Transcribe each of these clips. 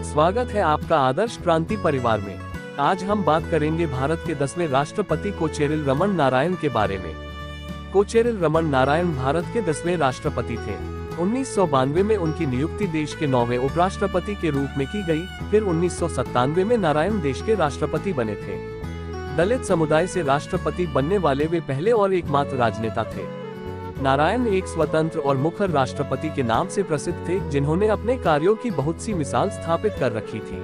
स्वागत है आपका आदर्श क्रांति परिवार में। आज हम बात करेंगे भारत के 10वें राष्ट्रपति कोचेरिल रमन नारायण के बारे में। कोचेरिल रमन नारायण भारत के 10वें राष्ट्रपति थे। 1992 में उनकी नियुक्ति देश के 9वें उपराष्ट्रपति के रूप में की गई। फिर 1997 में नारायण देश के राष्ट्रपति बने थे। दलित समुदाय से राष्ट्रपति बनने वाले वे पहले और एकमात्र राजनेता थे। नारायण एक स्वतंत्र और मुखर राष्ट्रपति के नाम से प्रसिद्ध थे, जिन्होंने अपने कार्यों की बहुत सी मिसाल स्थापित कर रखी थी।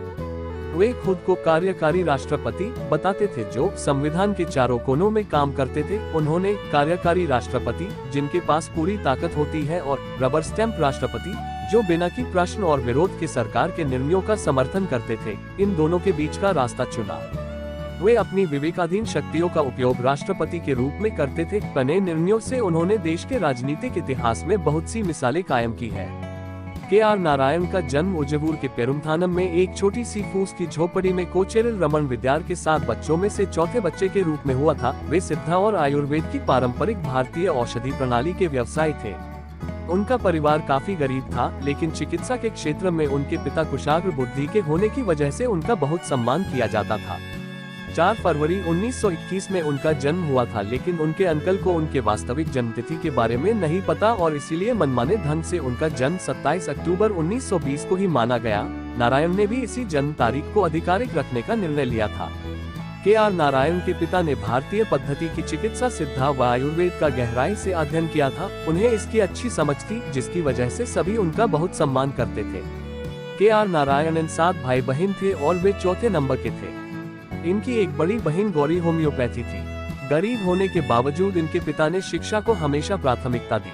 वे खुद को कार्यकारी राष्ट्रपति बताते थे, जो संविधान के चारों कोनों में काम करते थे। उन्होंने कार्यकारी राष्ट्रपति, जिनके पास पूरी ताकत होती है, और रबर स्टैंप राष्ट्रपति, जो बिना की प्रश्न और विरोध के सरकार के निर्णयों का समर्थन करते थे, इन दोनों के बीच का रास्ता चुना। वे अपनी विवेकाधीन शक्तियों का उपयोग राष्ट्रपति के रूप में करते थे। बने निर्णयों से उन्होंने देश के राजनीतिक इतिहास में बहुत सी मिसालें कायम की है। के.आर. नारायण का जन्म उजवूर के पेरुमथानम में एक छोटी सी फूस की झोपड़ी में कोचेरिल रमन विद्यार के 7 बच्चों में से चौथे बच्चे के रूप में हुआ था। वे सिद्धा और आयुर्वेद की पारंपरिक भारतीय औषधि प्रणाली के व्यवसायी थे। उनका परिवार काफी गरीब था, लेकिन चिकित्सा के क्षेत्र में उनके पिता कुशाग्र बुद्धि के होने की वजह से उनका बहुत सम्मान किया जाता था। 4 फरवरी 1921 में उनका जन्म हुआ था, लेकिन उनके अंकल को उनके वास्तविक जन्मतिथि के बारे में नहीं पता और इसीलिए मनमाने ढंग से उनका जन्म 27 अक्टूबर 1920 को ही माना गया। नारायण ने भी इसी जन्म तारीख को आधिकारिक रखने का निर्णय लिया था। के.आर. नारायण के पिता ने भारतीय पद्धति की चिकित्सा सिद्धा व आयुर्वेद का गहराई से अध्ययन किया था। उन्हें इसकी अच्छी समझ थी, जिसकी वजह से सभी उनका बहुत सम्मान करते थे। के.आर. नारायण 7 भाई बहन थे और वे चौथे नंबर के थे। इनकी एक बड़ी बहन गौरी होम्योपैथी थी। गरीब होने के बावजूद इनके पिता ने शिक्षा को हमेशा प्राथमिकता दी।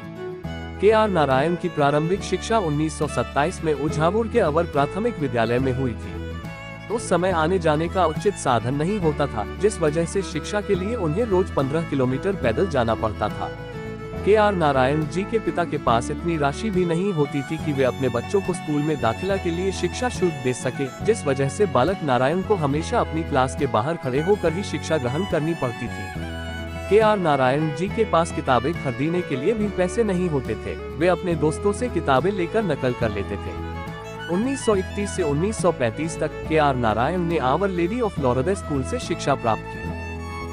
के.आर. नारायण की प्रारंभिक शिक्षा 1927 में उझावुर के अवर प्राथमिक विद्यालय में हुई थी। उस समय आने जाने का उचित साधन नहीं होता था, जिस वजह से शिक्षा के लिए उन्हें रोज 15 किलोमीटर पैदल जाना पड़ता था। के.आर. नारायण जी के पिता के पास इतनी राशि भी नहीं होती थी कि वे अपने बच्चों को स्कूल में दाखिला के लिए शिक्षा शुल्क दे सके, जिस वजह से बालक नारायण को हमेशा अपनी क्लास के बाहर खड़े होकर ही शिक्षा ग्रहण करनी पड़ती थी। के.आर. नारायण जी के पास किताबें खरीदने के लिए भी पैसे नहीं होते थे। वे अपने दोस्तों से किताबें लेकर नकल कर लेते थे। 1931 से 1935 तक के.आर. नारायण ने आवर लेडी ऑफ लॉरेदा स्कूल से शिक्षा प्राप्त की।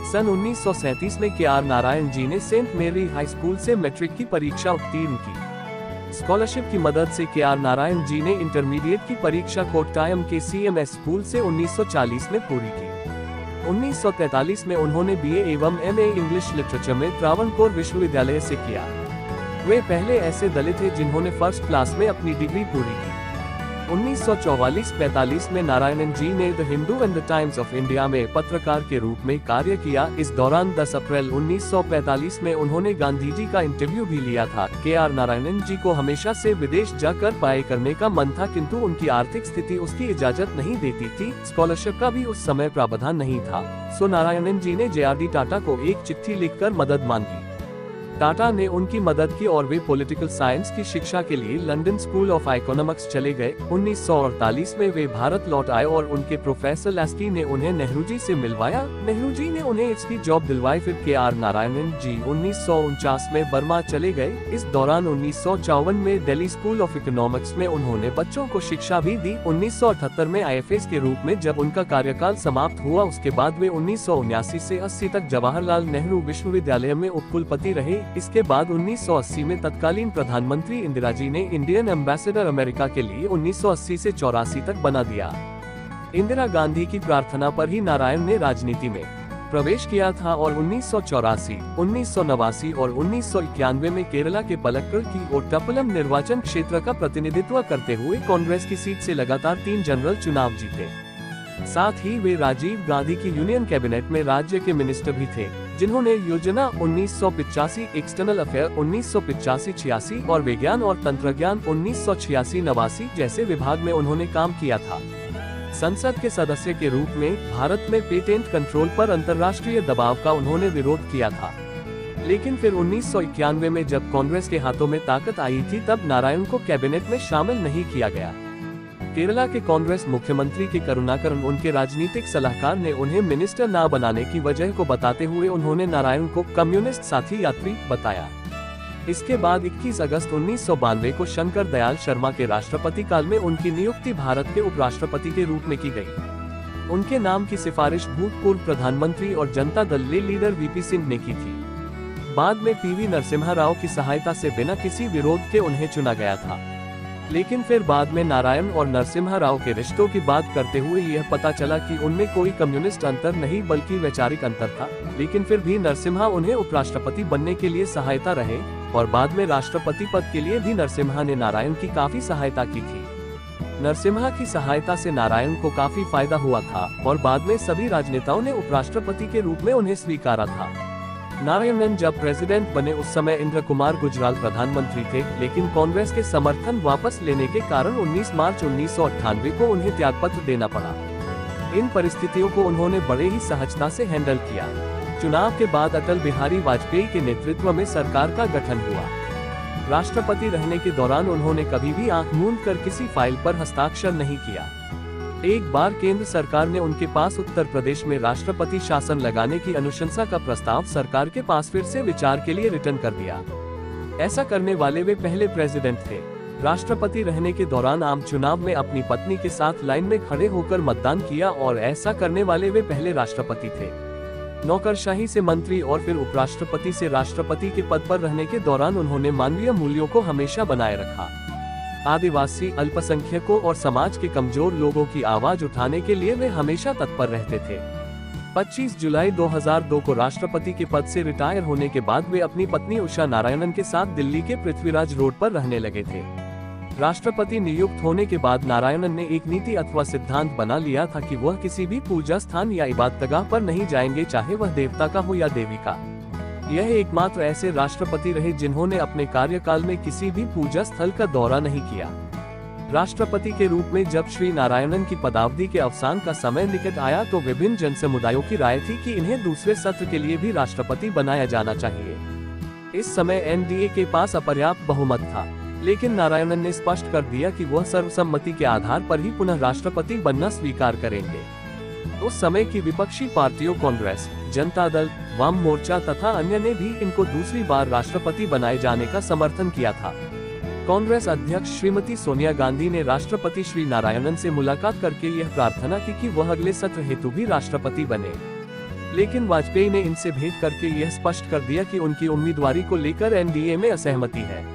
सन 1937 में के.आर. नारायण जी ने सेंट मेरी हाई स्कूल से मैट्रिक की परीक्षा उत्तीर्ण की। स्कॉलरशिप की मदद से के.आर. नारायण जी ने इंटरमीडिएट की परीक्षा कोट्टायम के CMS स्कूल से 1940 में पूरी की। 1943 में उन्होंने BA एवं MA इंग्लिश लिटरेचर में त्रावणकोर विश्वविद्यालय से किया। वे पहले ऐसे दलित थे जिन्होंने फर्स्ट क्लास में अपनी डिग्री पूरी की। 1944-45 में नारायणन जी ने the Hindu and the times of India में पत्रकार के रूप में कार्य किया। इस दौरान 10 अप्रैल 1945 में उन्होंने गांधी जी का इंटरव्यू भी लिया था। के.आर. नारायणन जी को हमेशा से विदेश जाकर पढ़ाई करने का मन था, किंतु उनकी आर्थिक स्थिति उसकी इजाजत नहीं देती थी। स्कॉलरशिप का भी उस समय प्रावधान नहीं था, सो नारायणन जी ने JRD टाटा को एक चिट्ठी लिखकर मदद मांगी। टाटा ने उनकी मदद की और वे पॉलिटिकल साइंस की शिक्षा के लिए लंदन स्कूल ऑफ इकोनॉमिक्स चले गए। 1948 में वे भारत लौट आए और उनके प्रोफेसर लास्की ने उन्हें नेहरू जी से मिलवाया। नेहरू जी ने उन्हें इसकी जॉब दिलवाई। फिर के.आर. नारायणन जी 1949 में बर्मा चले गए। इस दौरान 1954 में दिल्ली स्कूल ऑफ इकोनॉमिक्स में उन्होंने बच्चों को शिक्षा भी दी। 1978 में IFS के रूप में जब उनका कार्यकाल समाप्त हुआ, उसके बाद वे 1979 से 80 तक जवाहरलाल नेहरू विश्वविद्यालय में उपकुलपति रहे। इसके बाद 1980 में तत्कालीन प्रधानमंत्री इंदिरा जी ने इंडियन एम्बेसडर अमेरिका के लिए 1980 से 84 तक बना दिया। इंदिरा गांधी की प्रार्थना पर ही नारायण ने राजनीति में प्रवेश किया था और 1984, 1989 और 1991 में केरला के पलक्कड़ की ओट्टापलम निर्वाचन क्षेत्र का प्रतिनिधित्व करते हुए कांग्रेस की सीट से लगातार 3 जनरल चुनाव जीते। साथ ही वे राजीव गांधी की यूनियन कैबिनेट में राज्य के मिनिस्टर भी थे, जिन्होंने योजना 1985, एक्सटर्नल अफेयर 1985-86 और विज्ञान और तंत्रज्ञान 1986-89 जैसे विभाग में उन्होंने काम किया था। संसद के सदस्य के रूप में भारत में पेटेंट कंट्रोल पर अंतर्राष्ट्रीय दबाव का उन्होंने विरोध किया था, लेकिन फिर 1991 में जब कांग्रेस के हाथों में ताकत आई थी, तब नारायण को कैबिनेट में शामिल नहीं किया गया। केरला के कांग्रेस मुख्यमंत्री के करुणाकरन उनके राजनीतिक सलाहकार ने उन्हें मिनिस्टर न बनाने की वजह को बताते हुए उन्होंने नारायण को कम्युनिस्ट साथी यात्री बताया। इसके बाद 21 अगस्त 1992 को शंकर दयाल शर्मा के राष्ट्रपति काल में उनकी नियुक्ति भारत के उपराष्ट्रपति के रूप में की गई। उनके नाम की सिफारिश भूतपूर्व प्रधानमंत्री और जनता दल लीडर वीपी सिंह ने की थी। बाद में पीवी नरसिम्हा राव की सहायता से बिना किसी विरोध के उन्हें चुना गया था। लेकिन फिर बाद में नारायण और नरसिम्हा राव के रिश्तों की बात करते हुए यह पता चला कि उनमें कोई कम्युनिस्ट अंतर नहीं बल्कि वैचारिक अंतर था। लेकिन फिर भी नरसिम्हा उन्हें उपराष्ट्रपति बनने के लिए सहायता रहे और बाद में राष्ट्रपति पद के लिए भी नरसिम्हा ने नारायण की काफी सहायता की थी। नरसिम्हा की सहायता से नारायण को काफी फायदा हुआ था और बाद में सभी राजनेताओं ने उपराष्ट्रपति के रूप में उन्हें स्वीकारा था। नारायणन जब प्रेसिडेंट बने उस समय इंद्र कुमार गुजराल प्रधानमंत्री थे, लेकिन कांग्रेस के समर्थन वापस लेने के कारण 19 मार्च 1998 को उन्हें त्यागपत्र देना पड़ा। इन परिस्थितियों को उन्होंने बड़े ही सहजता से हैंडल किया। चुनाव के बाद अटल बिहारी वाजपेयी के नेतृत्व में सरकार का गठन हुआ। राष्ट्रपति रहने के दौरान उन्होंने कभी भी आंख मूंद कर किसी फाइल पर हस्ताक्षर नहीं किया। एक बार केंद्र सरकार ने उनके पास उत्तर प्रदेश में राष्ट्रपति शासन लगाने की अनुशंसा का प्रस्ताव सरकार के पास फिर से विचार के लिए रिटर्न कर दिया। ऐसा करने वाले वे पहले प्रेसिडेंट थे। राष्ट्रपति रहने के दौरान आम चुनाव में अपनी पत्नी के साथ लाइन में खड़े होकर मतदान किया और ऐसा करने वाले वे पहले राष्ट्रपति थे। नौकरशाही से मंत्री और फिर उपराष्ट्रपति से राष्ट्रपति के पद पर रहने के दौरान उन्होंने मानवीय मूल्यों को हमेशा बनाए रखा। आदिवासी, अल्पसंख्यकों और समाज के कमजोर लोगों की आवाज उठाने के लिए वे हमेशा तत्पर रहते थे। 25 जुलाई 2002 को राष्ट्रपति के पद से रिटायर होने के बाद वे अपनी पत्नी उषा नारायणन के साथ दिल्ली के पृथ्वीराज रोड पर रहने लगे थे। राष्ट्रपति नियुक्त होने के बाद नारायणन ने एक नीति अथवा सिद्धांत बना लिया था कि वह किसी भी पूजा स्थान या इबादतगाह पर नहीं जाएंगे, चाहे वह देवता का हो या देवी का। यह एकमात्र ऐसे राष्ट्रपति रहे जिन्होंने अपने कार्यकाल में किसी भी पूजा स्थल का दौरा नहीं किया। राष्ट्रपति के रूप में जब श्री नारायणन की पदावधि के अवसान का समय निकट आया तो विभिन्न जन समुदायों की राय थी कि इन्हें दूसरे सत्र के लिए भी राष्ट्रपति बनाया जाना चाहिए। इस समय एनडीए के पास अपर्याप्त बहुमत था, लेकिन नारायणन ने स्पष्ट कर दिया कि वह सर्वसम्मति के आधार पर ही पुनः राष्ट्रपति बनना स्वीकार करेंगे। उस समय की विपक्षी पार्टियों कांग्रेस, जनता दल, वाम मोर्चा तथा अन्य ने भी इनको दूसरी बार राष्ट्रपति बनाए जाने का समर्थन किया था। कांग्रेस अध्यक्ष श्रीमती सोनिया गांधी ने राष्ट्रपति श्री नारायणन से मुलाकात करके यह प्रार्थना की कि वह अगले सत्र हेतु भी राष्ट्रपति बने, लेकिन वाजपेयी ने इनसे भेंट करके यह स्पष्ट कर दिया कि उनकी उम्मीदवारी को लेकर एनडीए में असहमति है।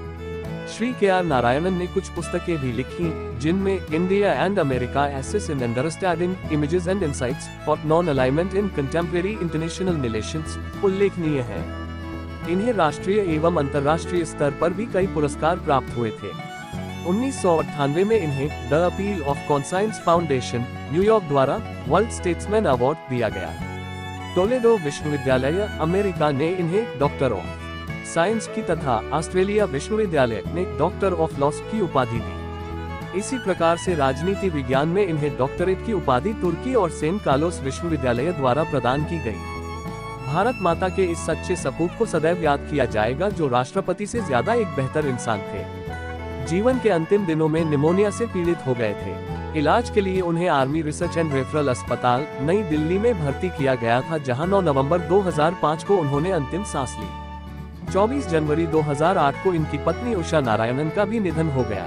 श्री के.आर. नारायणन ने कुछ पुस्तकें भी लिखी, जिनमें India and America essays in understanding images and insights और non alignment in contemporary international relations उल्लेखनीय है। इन्हें राष्ट्रीय एवं अंतर्राष्ट्रीय स्तर पर भी कई पुरस्कार प्राप्त हुए थे। 1998 में इन्हें the appeal of conscience foundation, New York द्वारा वर्ल्ड स्टेट्समैन अवार्ड दिया गया। टोलेडो विश्वविद्यालय, अमेरिका ने इन्हें डॉक्टर ऑफ साइंस की तथा ऑस्ट्रेलिया विश्वविद्यालय ने डॉक्टर ऑफ लॉस की उपाधि दी। इसी प्रकार से राजनीति विज्ञान में इन्हें डॉक्टरेट की उपाधि तुर्की और सेंट कार्लोस विश्वविद्यालय द्वारा प्रदान की गई। भारत माता के इस सच्चे सपूत को सदैव याद किया जाएगा, जो राष्ट्रपति से ज्यादा एक बेहतर इंसान थे। जीवन के अंतिम दिनों में निमोनिया से पीड़ित हो गए थे। इलाज के लिए उन्हें आर्मी रिसर्च एंड रेफरल अस्पताल, नई दिल्ली में भर्ती किया गया था, जहां 9 नवंबर 2005 को उन्होंने अंतिम सांस ली। 24 जनवरी 2008 को इनकी पत्नी उषा नारायणन का भी निधन हो गया।